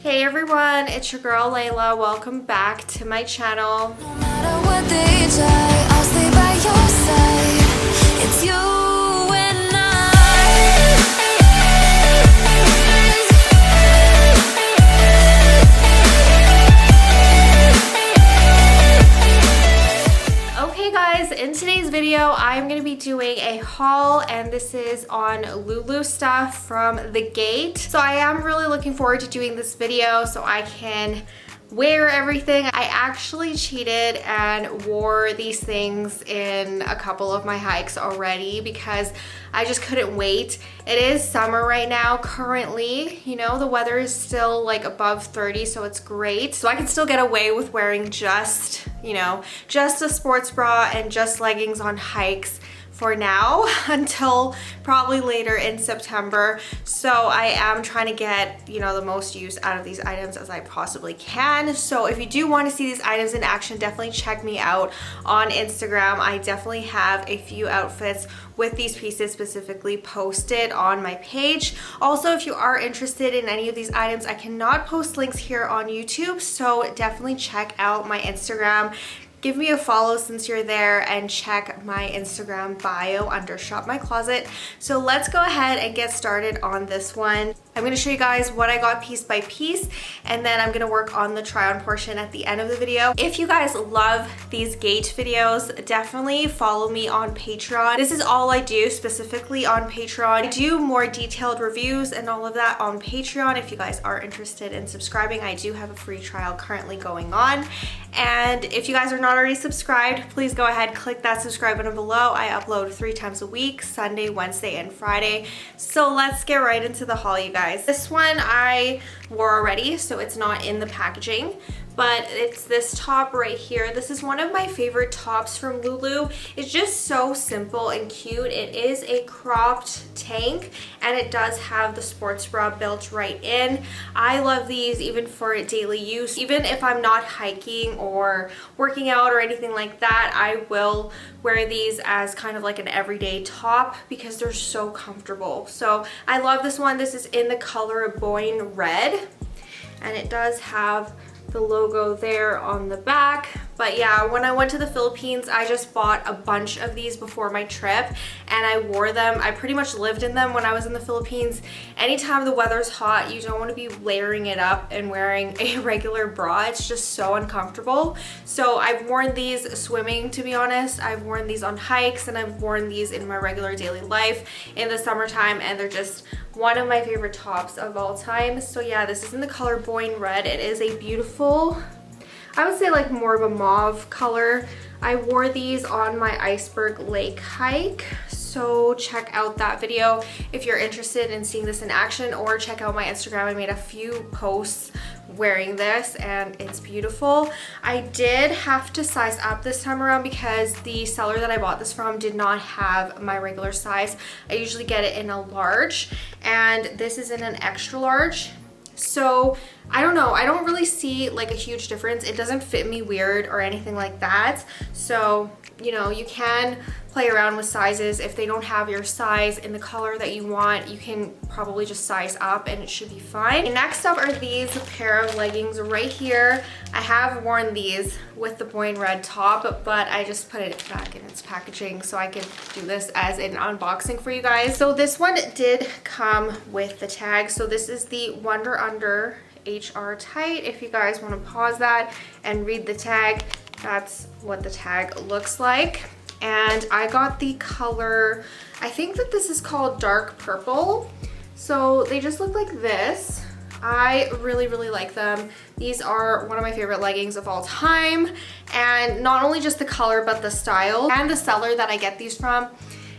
Hey everyone, it's your girl Layla. Welcome back to my channel. No matter what they try, I'll stay by your side. It's you and Okay guys, in today's video, I'm going to be doing a haul and this is on Lulu stuff from Dhgate. So I am really looking forward to doing this video so I can wear everything. I actually cheated and wore these things in a couple of my hikes already because I just couldn't wait. It is summer right now currently, you know, the weather is still like above 30, so it's great. So I can still get away with wearing just, you know, just a sports bra and just leggings on hikes for now until probably later in September. So I am trying to get, you know, the most use out of these items as I possibly can. So if you do want to see these items in action, definitely check me out on Instagram. I definitely have a few outfits with these pieces specifically posted on my page. Also, if you are interested in any of these items, I cannot post links here on YouTube, so definitely check out my Instagram. Give me a follow since you're there and check my Instagram bio under Shop My Closet. So let's go ahead and get started on this one. I'm going to show you guys what I got piece by piece and then I'm going to work on the try on portion at the end of the video. If you guys love these Dhgate videos, definitely follow me on Patreon. This is all I do specifically on Patreon. I do more detailed reviews and all of that on Patreon. If you guys are interested in subscribing, I do have a free trial currently going on. And if you guys are not already subscribed, please go ahead, click that subscribe button below. I upload 3 times a week, Sunday, Wednesday, and Friday. So let's get right into the haul, you guys. This one I wore already, so it's not in the packaging, but it's this top right here. This is one of my favorite tops from Lulu. It's just so simple and cute. It is a cropped tank and it does have the sports bra built right in. I love these even for daily use. Even if I'm not hiking or working out or anything like that, I will wear these as kind of like an everyday top because they're so comfortable. So I love this one. This is in the color Boyne Red and it does have the logo there on the back. But yeah, when I went to the Philippines, I just bought a bunch of these before my trip and I wore them. I pretty much lived in them when I was in the Philippines. Anytime the weather's hot, you don't want to be layering it up and wearing a regular bra. It's just so uncomfortable. So I've worn these swimming, to be honest. I've worn these on hikes and I've worn these in my regular daily life in the summertime, and they're just one of my favorite tops of all time. So yeah, this is in the color Boyne Red. It is a beautiful, I would say like more of a mauve color. I wore these on my Iceberg Lake hike, so check out that video if you're interested in seeing this in action, or check out my Instagram. I made a few posts wearing this and it's beautiful. I did have to size up this time around because the seller that I bought this from did not have my regular size. I usually get it in a large and this is in an extra large. So I don't know, I don't really see like a huge difference. It doesn't fit me weird or anything like that. So, you know, you can play around with sizes. If they don't have your size in the color that you want, you can probably just size up and it should be fine. And next up are these pair of leggings right here. I have worn these with the Boyne Red top, but I just put it back in its packaging so I could do this as an unboxing for you guys. So this one did come with the tag. So this is the Wonder Under HR Tight. If you guys want to pause that and read the tag, that's what the tag looks like. And I got the color, I think that this is called dark purple. So they just look like this. I really, really like them. These are one of my favorite leggings of all time. And not only just the color, but the style. And the seller that I get these from,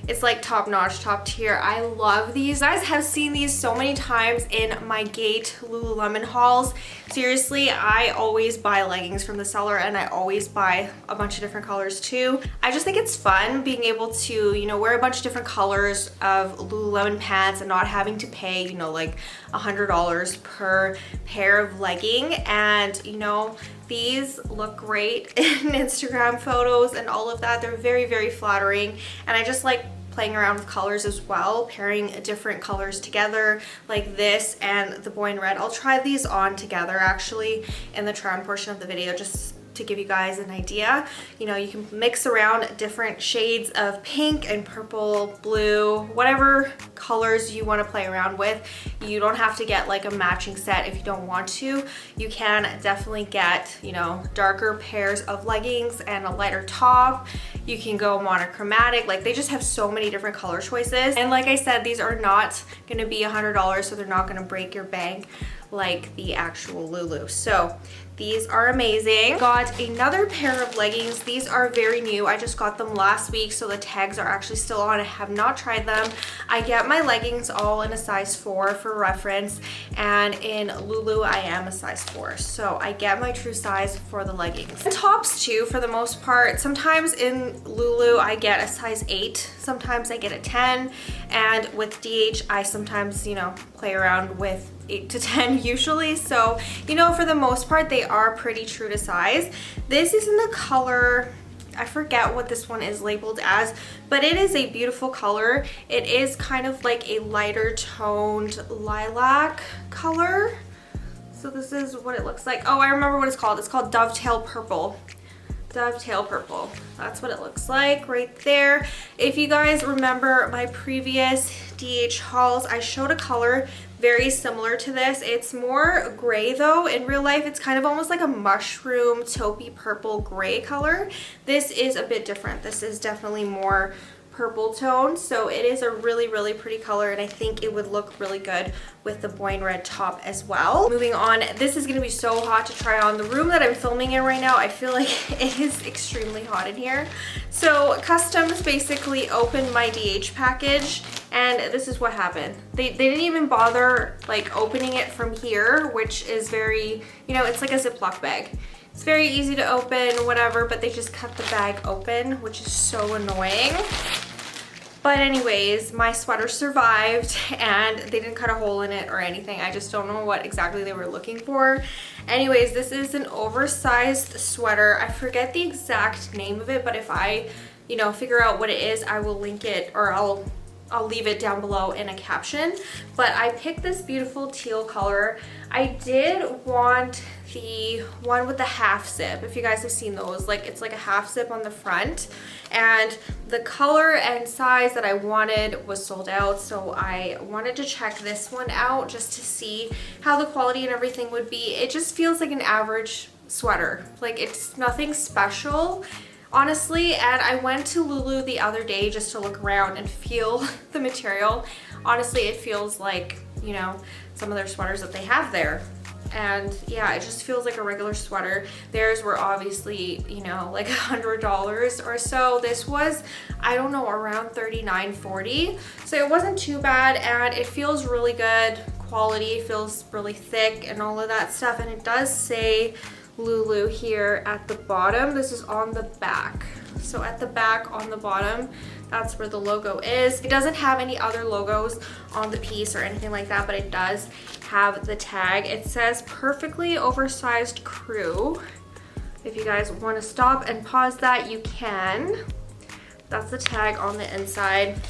it's like top notch, top tier. I love these. You guys have seen these so many times in my Dhgate Lululemon hauls. Seriously, I always buy leggings from the seller and I always buy a bunch of different colors too. I just think it's fun being able to, you know, wear a bunch of different colors of Lululemon pants and not having to pay, you know, like $100 per pair of legging. And, you know, these look great in Instagram photos and all of that. They're very, very flattering. And I just like playing around with colors as well, pairing different colors together like this and the boy in red. I'll try these on together actually in the try on portion of the video, just to give you guys an idea. You know, you can mix around different shades of pink and purple, blue, whatever colors you want to play around with. You don't have to get like a matching set if you don't want to. You can definitely get, you know, darker pairs of leggings and a lighter top. You can go monochromatic. Like, they just have so many different color choices. And like I said, these are not going to be $100, so they're not going to break your bank like the actual Lulu. So these are amazing. Got another pair of leggings. These are very new. I just got them last week, so the tags are actually still on. I have not tried them. I get my leggings all in a size 4 for reference, and in Lulu I am a size 4. So I get my true size for the leggings. And tops too, for the most part. Sometimes in Lulu I get a size 8. Sometimes I get a 10. And with DH I sometimes, you know, play around with 8 to 10 usually. So, you know, for the most part they are pretty true to size. This is in the color, I forget what this one is labeled as, but it is a beautiful color. It is kind of like a lighter toned lilac color. So this is what it looks like. Oh, I remember what it's called. It's called Dovetail Purple. Dovetail Purple. That's what it looks like right there. If you guys remember my previous DH hauls, I showed a color very similar to this. It's more gray though. In real life, it's kind of almost like a mushroom taupey purple gray color. This is a bit different. This is definitely more purple tone, so it is a really pretty color, and I think it would look really good with the boy in red top as well. Moving on, this is going to be so hot to try on. The room that I'm filming in right now, I feel like it is extremely hot in here. So Customs basically opened my DH package, and this is what happened. They didn't even bother like opening it from here, which is very, you know, it's like a Ziploc bag. It's very easy to open, whatever, but they just cut the bag open, which is so annoying. But anyways, my sweater survived and they didn't cut a hole in it or anything. I just don't know what exactly they were looking for. Anyways, this is an oversized sweater. I forget the exact name of it, but if I, you know, figure out what it is, I will link it, or I'll leave it down below in a caption. But I picked this beautiful teal color. I did want the one with the half zip, if you guys have seen those. Like, it's like a half zip on the front, and the color and size that I wanted was sold out, so I wanted to check this one out just to see how the quality and everything would be. It just feels like an average sweater. Like, it's nothing special, honestly. And I went to Lulu the other day just to look around and feel the material. Honestly, it feels like, you know, some of their sweaters that they have there. And yeah, it just feels like a regular sweater. Theirs were obviously, you know, like $100 or so. This was, I don't know, around $39, $40. So it wasn't too bad, and it feels really good. Quality feels really thick and all of that stuff. And it does say Lulu here at the bottom. This is on the back. So at the back on the bottom, that's where the logo is. It doesn't have any other logos on the piece or anything like that, but it does have the tag. It says perfectly oversized crew. If you guys want to stop and pause that, you can. That's the tag on the inside.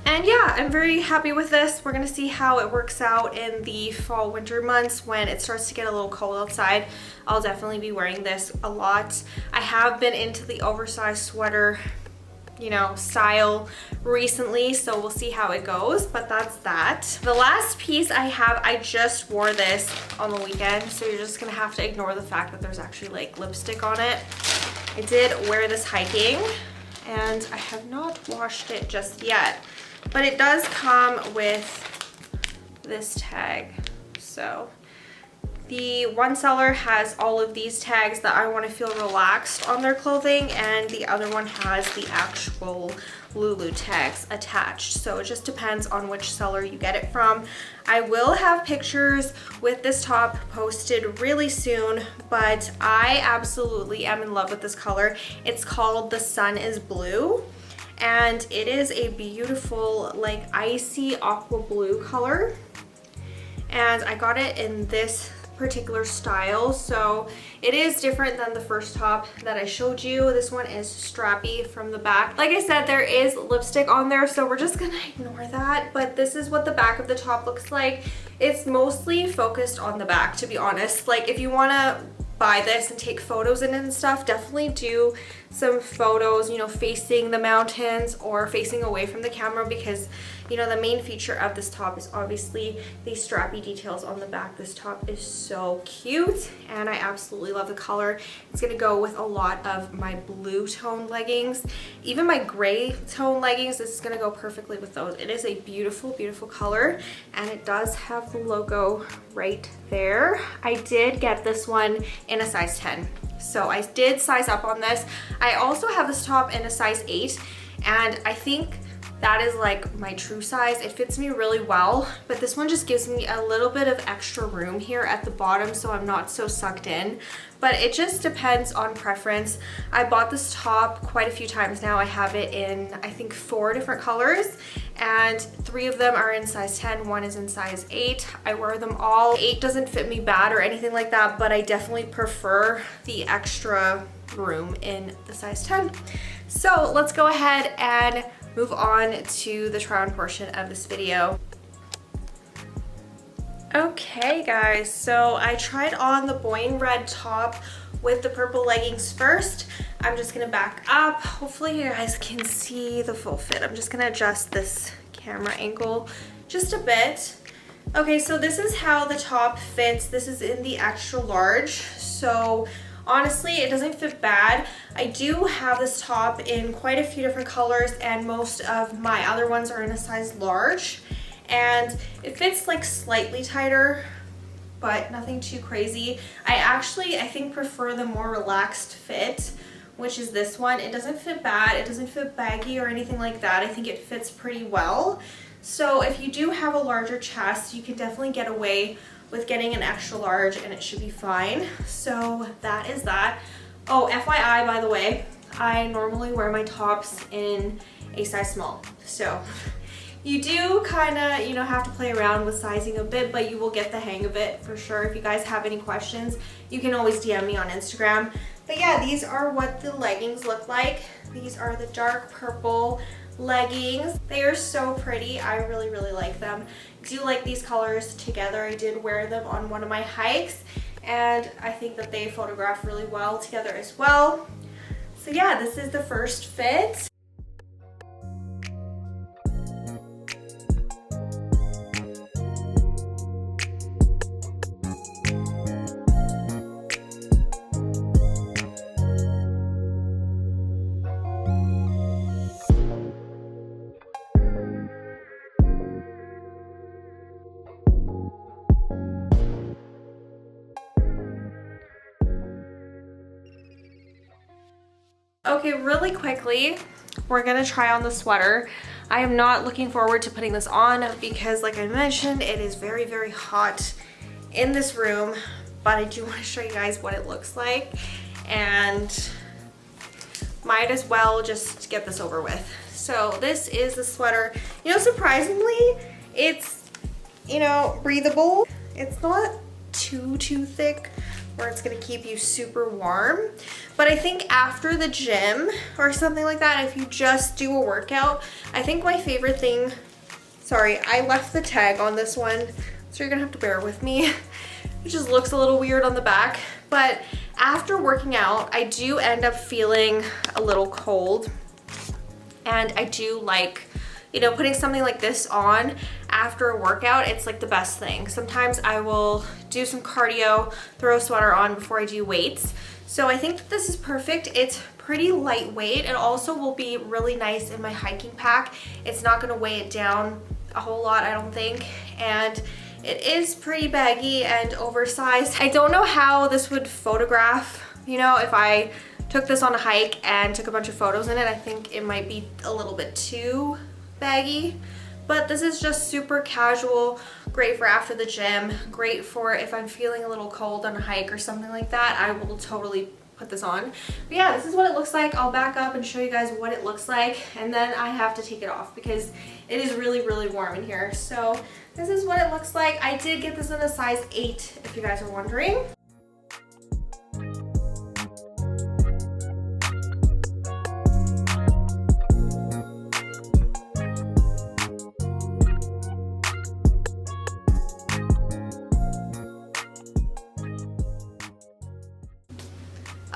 And yeah, I'm very happy with this. We're gonna see how it works out in the fall winter months when it starts to get a little cold outside. I'll definitely be wearing this a lot. I have been into the oversized sweater, you know, style recently, so we'll see how it goes, but that's that. The last piece I have, I just wore this on the weekend, so you're just gonna have to ignore the fact that there's actually like lipstick on it. I did wear this hiking, and I have not washed it just yet, but it does come with this tag. So the one seller has all of these tags that I want to feel relaxed on their clothing, and the other one has the actual Lulu tags attached. So it just depends on which seller you get it from. I will have pictures with this top posted really soon, but I absolutely am in love with this color. It's called The Sun is Blue, and it is a beautiful like icy aqua blue color, and I got it in this particular style, so it is different than the first top that I showed you. This one is strappy from the back. Like I said, there is lipstick on there, so we're just gonna ignore that, but this is what the back of the top looks like. It's mostly focused on the back, to be honest. Like, if you want to buy this and take photos in it and stuff, definitely do some photos, you know, facing the mountains or facing away from the camera, because you know the main feature of this top is obviously these strappy details on the back. This top is so cute and I absolutely love the color. It's gonna go with a lot of my blue tone leggings, even my gray tone leggings. This is gonna go perfectly with those. It is a beautiful, beautiful color, and it does have the logo right there. I did get this one in a size 10. So I did size up on this. I also have this top in a size 8, and I think that is like my true size. It fits me really well, but this one just gives me a little bit of extra room here at the bottom, so I'm not so sucked in. But it just depends on preference. I bought this top quite a few times now. I have it in, I think, 4 different colors, and 3 of them are in size 10, 1 is in size 8. I wear them all. 8 doesn't fit me bad or anything like that, but I definitely prefer the extra room in the size 10. So let's go ahead and move on to the try on portion of this video. Okay guys, so I tried on the Boyne red top with the purple leggings first. I'm just gonna back up. Hopefully you guys can see the full fit. I'm just gonna adjust this camera angle just a bit. Okay, so this is how the top fits. This is in the extra large. So honestly, it doesn't fit bad. I do have this top in quite a few different colors, and most of my other ones are in a size large. And it fits like slightly tighter, but nothing too crazy. I think prefer the more relaxed fit, which is this one. It doesn't fit bad. It doesn't fit baggy or anything like that. I think it fits pretty well. So if you do have a larger chest, you can definitely get away with getting an extra large and it should be fine. So that is that. Oh, FYI, by the way, I normally wear my tops in a size small. So you do kind of, you know, have to play around with sizing a bit, but you will get the hang of it for sure. If you guys have any questions, you can always DM me on Instagram. But yeah, these are what the leggings look like. These are the dark purple leggings. They are so pretty. I really, really like them. I do like these colors together. I did wear them on one of my hikes, and I think that they photograph really well together as well. So yeah, this is the first fit. Okay, really quickly, we're gonna try on the sweater. I am not looking forward to putting this on because, like I mentioned, it is very, very hot in this room, but I do want to show you guys what it looks like, and might as well just get this over with. So this is the sweater. You know, surprisingly, it's, you know, breathable. It's not too thick where it's gonna keep you super warm. But I think after the gym or something like that, if you just do a workout, I think my favorite thing, sorry, I left the tag on this one, so you're gonna have to bear with me. It just looks a little weird on the back. But after working out, I do end up feeling a little cold. And I do like, you know, putting something like this on after a workout. It's like the best thing. Sometimes I will do some cardio, throw a sweater on before I do weights. So I think that this is perfect. It's pretty lightweight. It also will be really nice in my hiking pack. It's not gonna weigh it down a whole lot, I don't think. And it is pretty baggy and oversized. I don't know how this would photograph, you know, if I took this on a hike and took a bunch of photos in it. I think it might be a little bit too baggy, but this is just super casual, great for after the gym, great for if I'm feeling a little cold on a hike or something like that. I will totally put this on. But yeah, this is what it looks like. I'll back up and show you guys what it looks like, and then I have to take it off because it is really, really warm in here. So this is what it looks like. I did get this in a size 8, if you guys are wondering.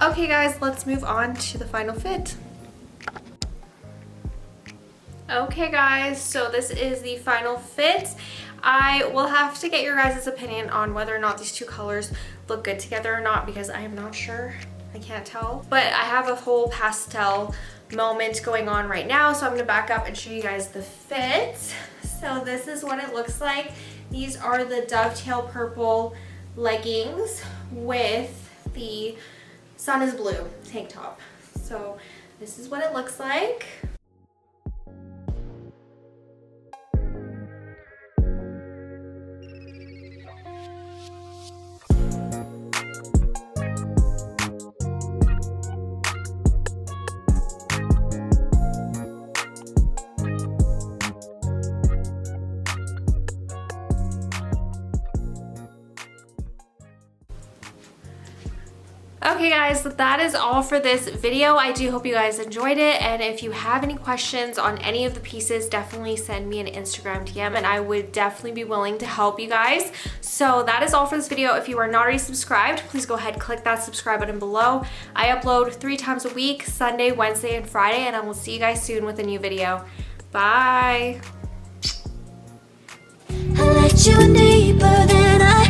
Okay guys, let's move on to the final fit. Okay guys, so this is the final fit. I will have to get your guys' opinion on whether or not these two colors look good together or not, because I am not sure. I can't tell. But I have a whole pastel moment going on right now, so I'm gonna back up and show you guys the fit. So this is what it looks like. These are the dovetail purple leggings with the Sun is Blue tank top. So this is what it looks like. Okay guys, so that is all for this video. I do hope you guys enjoyed it, and if you have any questions on any of the pieces, definitely send me an Instagram DM and I would definitely be willing to help you guys. So that is all for this video. If you are not already subscribed, please go ahead, click that subscribe button below. I upload 3 times a week, Sunday, Wednesday, and Friday, and I will see you guys soon with a new video. Bye! I let you deeper than I